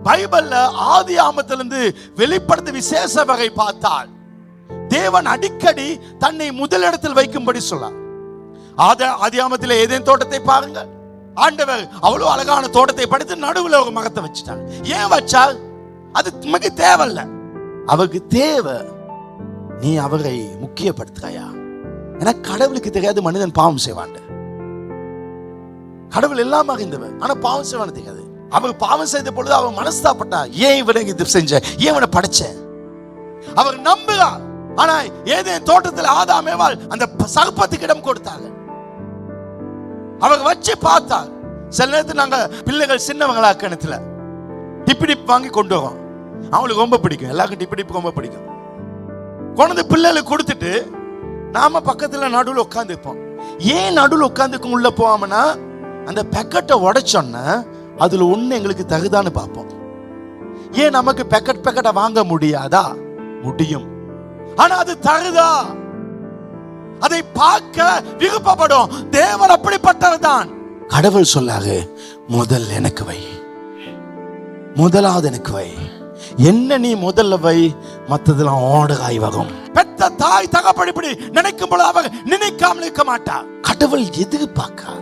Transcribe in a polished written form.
பைபிள்ல ஆதி ஆமத்திலிருந்து வெளிப்படுத்த விசேஷ வகை பார்த்தால் தேவன் அடிக்கடி தன்னை முதலிடத்தில் வைக்கும்படி சொல்ல. ஆதி ஆமத்திலே ஏதேன் தோட்டத்தை பாருங்க, ஆண்டவர் அவ்வளவு அழகான தோட்டத்தை படைத்து நடுவில் ஒரு மரத்தை வச்சுட்டாங்க. ஏன் வச்சால் அது நமக்கு தேவையில்ல, அவருக்கு தேவை நீ அவரை முக்கியப்படுத்துறாயா. ஏன்னா கடவுளுக்கு தெரியாது மனிதன் பாவம் செய்வான். கடவுள் எல்லாம் அறிந்தவர், ஆனா பாவம் செய்வான்னு தெரியாது. அவர் பாவம் செய்த பொழுது அவர் மனஸ்தாப்பட்டா, ஏன் இவனை இது செஞ்ச, ஏன் இவனை படைச்ச. அவர் நம்புகிறார். ஆனா ஏதேன் தோட்டத்தில் ஆதாம் ஏவாள் அந்த சர்ப்பத்துக்கு இடம் கொடுத்தாங்க. அவங்க வச்சு பார்த்தார். சில நேரத்தில் நாங்க பிள்ளைகள் சின்னவங்களா கிணத்துல டிப்பிடிப் வாங்கி கொண்டு வரோம். அவங்களுக்கு ரொம்ப பிடிக்கும், எல்லாருக்கும் டிப்பிடிப் ரொம்ப பிடிக்கும். கொண்டு பிள்ளைகளுக்கு கொடுத்துட்டு நாம பக்கத்துல நடுவில் உட்கார்ந்து இருப்போம். ஏன் நடுவில் உட்கார்ந்துக்கும் உள்ள போவாமனா, அந்த பேக்கெட்டை உடைச்சோன்னா அதுல ஒண்ணு எங்களுக்கு தகுதான்னு பார்ப்போம். ஏன் நமக்கு பேக்கெட்டை வாங்க முடியாதா? முடியும், ஆனா அது தகுதா, அதை பார்க்க விருப்பப்படும். தேவன் அப்படிப்பட்டவர் தான். கடவுள் சொல்லாது, முதல் எனக்கு வை, முதலாவது எனக்கு வை. என்ன நீ முதல்ல வை, மற்றதெல்லாம் ஓடுகாய் வகும். பெத்த தாய் தகப்படி நினைக்கும் பொழுது அவர் நினைக்காமல் இருக்க மாட்டார். கடவுள் எதிர்பார்க்க